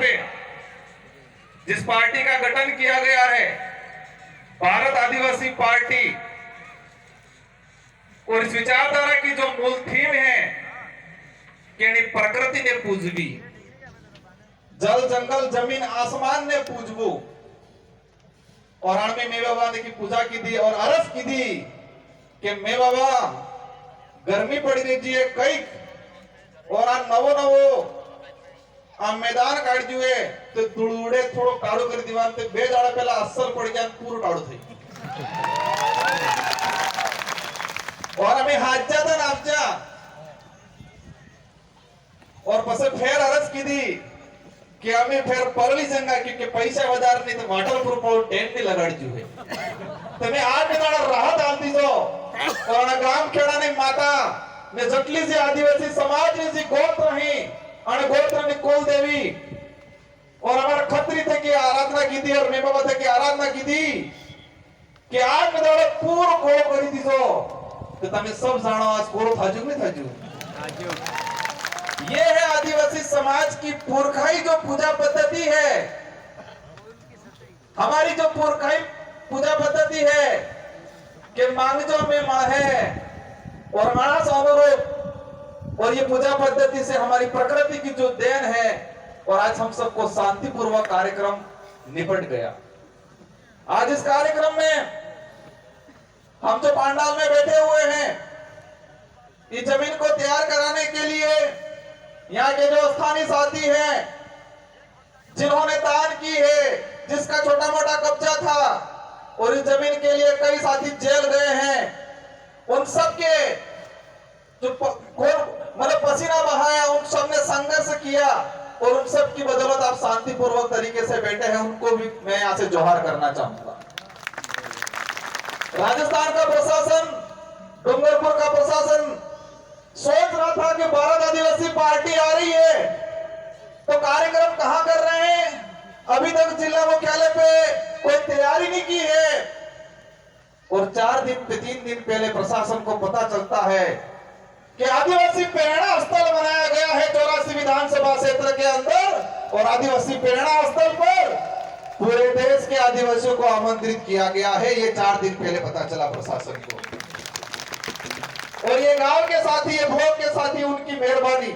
पे जिस पार्टी का गठन किया गया है, भारत आदिवासी पार्टी, और इस विचारधारा की जो मूल थीम है कि प्रकृति ने पूजवी, जल जंगल जमीन आसमान ने पूजवो, और हमें मे बाबा ने की पूजा की थी और अरज की थी कि मे बाबा गर्मी पड़ी रही है कई और आ नवो नवो आ मैदान काट जुए तो दुड़ुड़े थोड़ो टाड़ो कर दीवान ते बे दाड़ा पहला असर पड़ गया पूरो टाड़ो थी और हमें हाजा था नापजा और पसे फेर अरज की थी कि हमें फिर परली जंगा क्योंकि पैसा बाजार नहीं तो वाटर प्रूफ और टेंट नहीं लगाड़ जुए तो मैं आज में दाड़ा राहत आती जो और ग्राम खेड़ा ने माता ने जटली से आदिवासी समाज ने जी गोत्र ही अण गोत्र ने कुल देवी और हमारा खत्री थे की आराधना की थी और मैं बाबा थे की आराधना की थी कि आज में दाड़ा पूर्ण कोड़ो करी थी जो तो तमें सब जानो आज कोड़ो थाजू नहीं थाजू ये है आदिवासी समाज की पुरखाई जो पूजा पद्धति है, हमारी जो पुरखाई पूजा पद्धति है कि मांगजो में मां है और मानस अनुरूप, और ये पूजा पद्धति से हमारी प्रकृति की जो देन है, और आज हम सबको शांतिपूर्वक कार्यक्रम निपट गया। आज इस कार्यक्रम में हम जो पांडाल में बैठे हुए हैं, इस जमीन को तैयार कराने के लिए यहाँ के जो स्थानीय साथी हैं जिन्होंने दान की है, जिसका छोटा मोटा कब्जा था और इस जमीन के लिए कई साथी जेल गए हैं, उन सब के जो मतलब पसीना बहाया, उन सब ने संघर्ष किया और उन सब की बदौलत आप शांतिपूर्वक तरीके से बैठे हैं, उनको भी मैं यहाँ से जोहार करना चाहूंगा। राजस्थान का प्रशासन, डूंगरपुर का प्रशासन सोच रहा था कि भारत आदिवासी पार्टी आ रही है तो कार्यक्रम कहां कर रहे हैं, अभी तक जिला मुख्यालय पे कोई तैयारी नहीं की है, और 3 दिन पहले प्रशासन को पता चलता है कि आदिवासी प्रेरणा स्थल बनाया गया है 84 विधानसभा क्षेत्र के अंदर, और आदिवासी प्रेरणा स्थल पर पूरे देश के आदिवासियों को आमंत्रित किया गया है। ये 4 दिन पहले पता चला प्रशासन को, और ये गांव के साथी, ये भोग के साथी, उनकी मेहरबानी।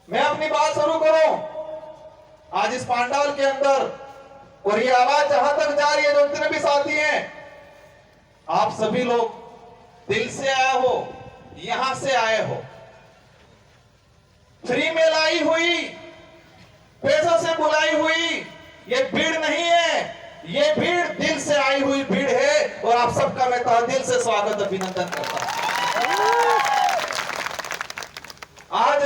मैं अपनी बात शुरू करूं आज इस पांडाल के अंदर, और ये आवाज जहां तक जा रही है, जो जितने भी साथी हैं, आप सभी लोग दिल से आए हो, यहां से आए हो, फ्री में लाई हुई, पैसों से बुलाई हुई ये भीड़ नहीं है, ये भीड़ दिल से आई हुई भीड़ है, और आप सबका मैं तहे दिल से स्वागत अभिनंदन करता हूं। आज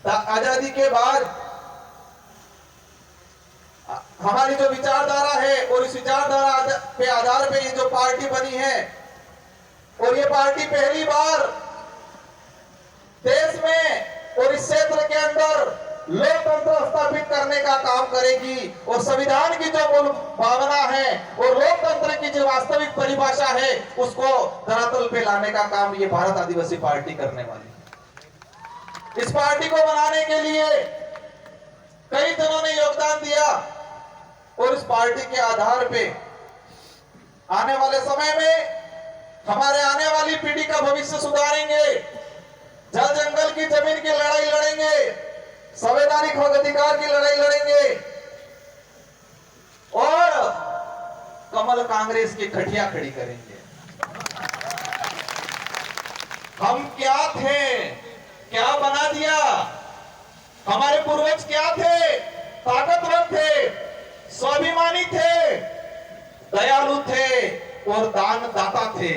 आजादी के बाद हमारी जो विचारधारा है, और इस विचारधारा पे आधार पे ये जो पार्टी बनी है, और ये पार्टी पहली बार देश में और इस क्षेत्र के अंदर लोकतंत्र स्थापित करने का काम करेगी, और संविधान की जो मूल भावना है और लोकतंत्र की जो वास्तविक परिभाषा है उसको धरातल पे लाने का काम ये भारत आदिवासी पार्टी करने वाली है। इस पार्टी को बनाने के लिए कई जनों ने योगदान दिया, और इस पार्टी के आधार पे आने वाले समय में हमारे आने वाली पीढ़ी का भविष्य सुधारेंगे, जल जंगल की जमीन की लड़ाई लड़ेंगे, संवैधानिक हक अधिकार की लड़ाई लड़ेंगे, और कमल कांग्रेस की खटिया खड़ी करेंगे। हम क्या थे, क्या बना दिया, हमारे पूर्वज क्या थे, ताकतवर थे, स्वाभिमानी थे, दयालु थे और दानदाता थे।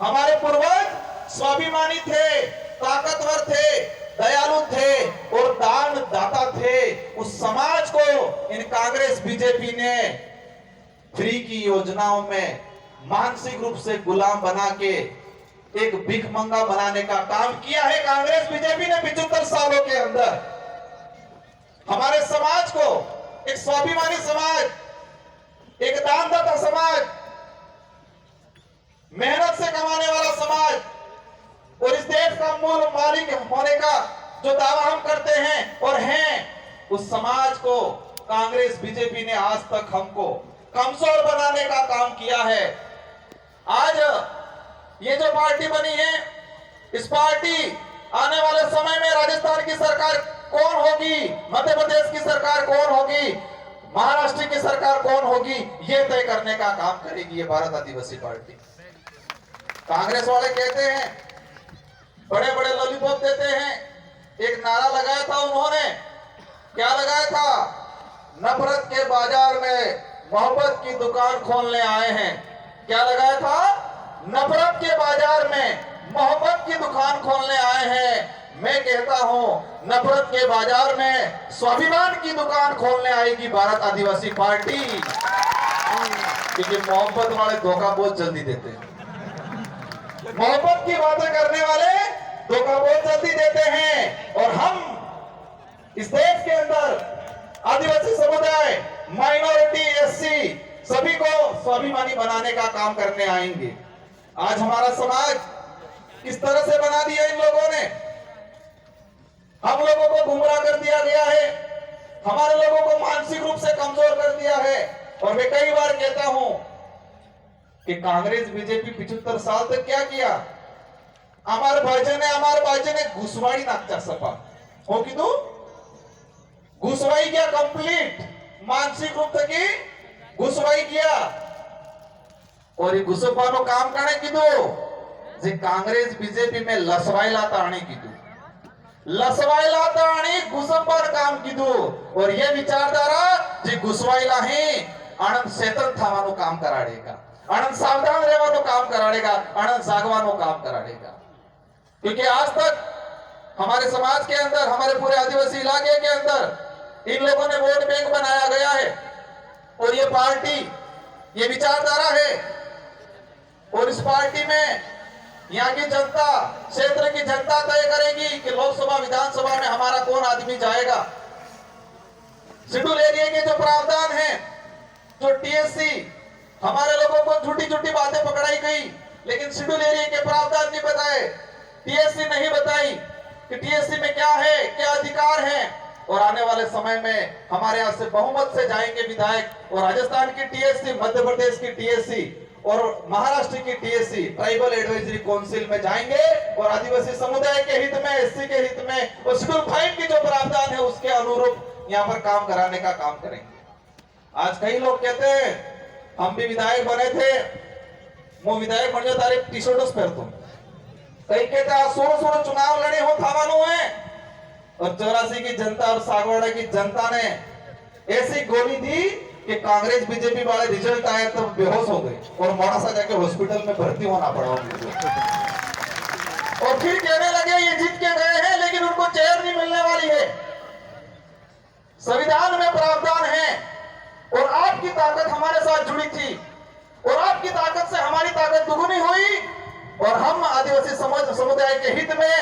हमारे पूर्वज स्वाभिमानी थे, ताकतवर थे, दयालु थे और दानदाता थे। उस समाज को इन कांग्रेस बीजेपी ने फ्री की योजनाओं में मानसिक रूप से गुलाम बना के एक भिखमंगा बनाने का काम किया है। कांग्रेस बीजेपी ने 75 सालों के अंदर हमारे समाज को एक स्वाभिमानी समाज, एक दानदाता समाज, मेहनत से कमाने वाला समाज और इस देश का मूल मालिक होने का जो दावा हम करते हैं और हैं, उस समाज को कांग्रेस बीजेपी ने आज तक हमको कमजोर बनाने का काम किया है। आज ये जो पार्टी बनी है, इस पार्टी आने वाले समय में राजस्थान की सरकार कौन होगी, मध्य प्रदेश की सरकार कौन होगी, महाराष्ट्र की सरकार कौन होगी, ये तय करने का काम करेगी ये भारत आदिवासी पार्टी। कांग्रेस वाले कहते हैं, बड़े बड़े लॉलीपॉप देते हैं। एक नारा लगाया था उन्होंने, क्या लगाया था? नफरत के बाजार में मोहब्बत की दुकान खोलने आए हैं। क्या लगाया था? नफरत के बाजार में मोहब्बत की दुकान खोलने आए हैं। मैं कहता हूं, नफरत के बाजार में स्वाभिमान की दुकान खोलने आएगी भारत आदिवासी पार्टी, क्योंकि मोहब्बत वाले धोखा बहुत जल्दी देते हैं। मोहब्बत की बातें करने वाले धोखा बहुत जल्दी देते हैं। और हम इस देश के अंदर आदिवासी समुदाय, माइनॉरिटी, एससी सभी को स्वाभिमानी बनाने का काम करने आएंगे। आज हमारा समाज किस तरह से बना दिया इन लोगों ने, हम लोगों को गुमराह कर दिया गया है, हमारे लोगों को मानसिक रूप से कमजोर कर दिया है। और मैं कई बार कहता हूं कि कांग्रेस बीजेपी 75 साल तक क्या किया? हमारे भाईजे ने घुसवाड़ी नाचा सपा हो कि तू घुसवाई किया, कंप्लीट मानसिक रूप से घुसवाई किया। और ये घुसपानो काम करने की जे कांग्रेस बीजेपी में लसवाई लाता आने की घुसपार काम कीधु। और ये विचारधारा जे घुसवाईला ही आनंद चेतन थावानो काम कराड़ेगा, आनंद सावधान रहवानो काम कराड़ेगा, आनंद जागवानो काम कराड़ेगा। क्योंकि आज तक हमारे समाज के अंदर, हमारे पूरे आदिवासी इलाके के अंदर इन लोगों ने वोट बैंक बनाया गया है। और ये पार्टी, ये विचारधारा है। और इस पार्टी में यहाँ की जनता, क्षेत्र की जनता तय करेगी कि लोकसभा विधानसभा में हमारा कौन आदमी जाएगा। शेड्यूल एरिया के जो प्रावधान है, जो टीएससी, हमारे लोगों को झूठी झूठी बातें पकड़ाई गई, लेकिन शेड्यूल एरिया के प्रावधान नहीं बताए, टीएससी नहीं बताई कि टीएससी में क्या है, क्या अधिकार है। और आने वाले समय में हमारे यहाँ से बहुमत से जाएंगे विधायक, और राजस्थान की टीएससी, मध्य प्रदेश की टीएससी और महाराष्ट्र की टीएससी ट्राइबल एडवाइजरी काउंसिल में जाएंगे। और आदिवासी समुदाय के हित में, एससी के हित में, और शेड्यूल 5 की जो प्रावधान है उसके अनुरूप यहाँ पर काम कराने का काम करेंगे। आज कई लोग कहते हैं हम भी विधायक बने थे, वो विधायक बन तारे टी शर्ट पहनतो। कई कहते हैं सोरो चुनाव लड़े हो थावानो है। और 84 की जनता और सागवाड़ा की जनता ने ऐसी गोली दी कि कांग्रेस बीजेपी वाले रिजल्ट आए तो बेहोश हो गए और मोड़ासा जाके हॉस्पिटल में भर्ती होना पड़ा उनको। और फिर कहने लगे ये जीत के गए हैं, लेकिन उनको चेयर नहीं मिलने वाली है। संविधान में प्रावधान है और आपकी ताकत हमारे साथ जुड़ी थी, और आपकी ताकत से हमारी ताकत दुगुनी हुई। और हम आदिवासी समुदाय के हित में,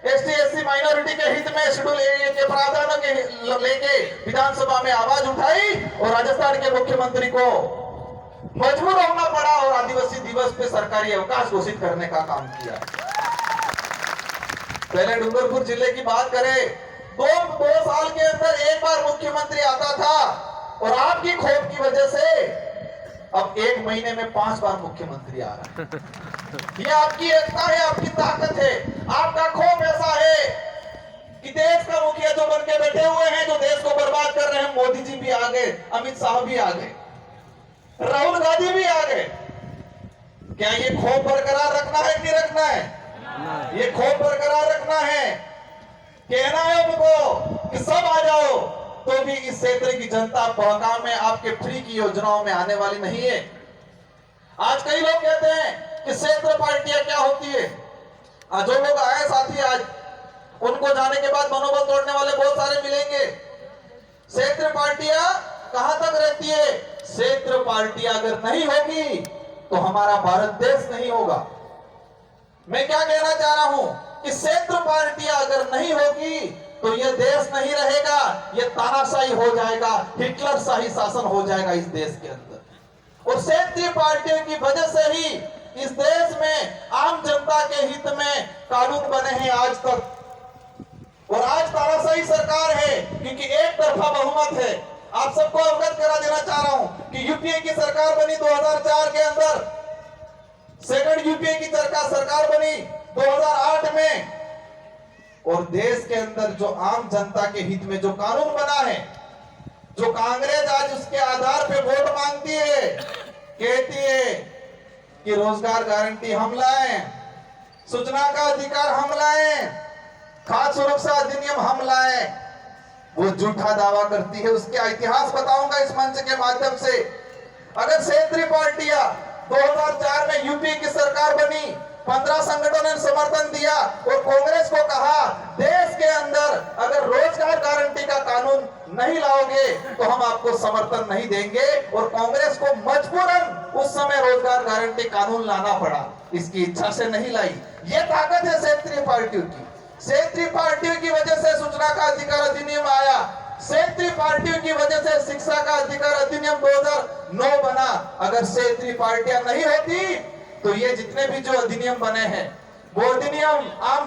एसटी एससी माइनॉरिटी के हित में शेड्यूल एरिया के प्रावधानों के लेके विधानसभा में आवाज उठाई। और राजस्थान के मुख्यमंत्री को मजबूर होना पड़ा और आदिवासी दिवस पे सरकारी अवकाश घोषित करने का काम किया। पहले डूंगरपुर जिले की बात करें, दो साल के अंदर एक बार मुख्यमंत्री आता था, और आपकी खोप की वजह से अब 1 महीने में 5 बार मुख्यमंत्री आ रहा है। ये आपकी एकता है, आपकी ताकत है, आपका खौफ ऐसा है कि देश का मुखिया जो बन के बैठे हुए हैं, जो देश को बर्बाद कर रहे हैं, मोदी जी भी आ गए, अमित शाह भी आ गए, राहुल गांधी भी आ गए। क्या ये खौफ बरकरार रखना है कि नहीं रखना है? ये खौफ बरकरार रखना है, कहना है उनको कि सब आ जाओ, तो भी इस क्षेत्र की जनता बहकाम में, आपके फ्री की योजनाओं में आने वाली नहीं है। आज कई लोग कहते हैं कि क्षेत्र पार्टियां क्या होती है। जो लोग आए साथी आज, उनको जाने के बाद मनोबल तोड़ने वाले बहुत सारे मिलेंगे। क्षेत्र पार्टियां कहां तक रहती है? क्षेत्र पार्टियां अगर नहीं होगी तो हमारा भारत देश नहीं होगा। मैं क्या कहना चाह रहा हूं कि क्षेत्र पार्टियां अगर नहीं होगी तो यह देश नहीं रहेगा, यह तानाशाही हो जाएगा, हिटलर शाही शासन हो जाएगा इस देश के अंदर। और क्षेत्रीय पार्टियों की वजह से ही इस देश में आम जनता के हित में कानून बने हैं आज तक। और आज तानाशाही सरकार है क्योंकि एक बात है, आप सबको अवगत करा देना चाह रहा हूं कि यूपीए की सरकार बनी 2004 के अंदर, सेकंड यूपीए की सरकार बनी 2008 में, और देश के अंदर जो आम जनता के हित में जो कानून बना है, जो कांग्रेस आज उसके आधार पे वोट मांगती है, कहती है कि रोजगार गारंटी हम लाएं, सूचना का अधिकार हम लाएं, खाद्य सुरक्षा अधिनियम हम लाएं, वो झूठा दावा करती है। उसके इतिहास बताऊंगा इस मंच के माध्यम से। अगर क्षेत्रीय पार्टियां 2004 में यूपी की सरकार बनी, 15 संगठनों ने समर्थन दिया और कांग्रेस को कहा देश के अंदर अगर रोजगार गारंटी का कानून नहीं लाओगे तो हम आपको समर्थन नहीं देंगे, और कांग्रेस को मजबूरन उस समय रोजगार गारंटी कानून लाना पड़ा, इसकी इच्छा से नहीं लाई। ये ताकत है क्षेत्रीय पार्टियों की। क्षेत्रीय पार्टियों की वजह से सूचना का अधिकार अधिनियम आया, क्षेत्रीय पार्टियों की वजह से शिक्षा का अधिकार अधिनियम 2009 बना। अगर क्षेत्रीय पार्टियां नहीं होती तो ये जितने भी जो अधिनियम बने हैं वो अधिनियम आम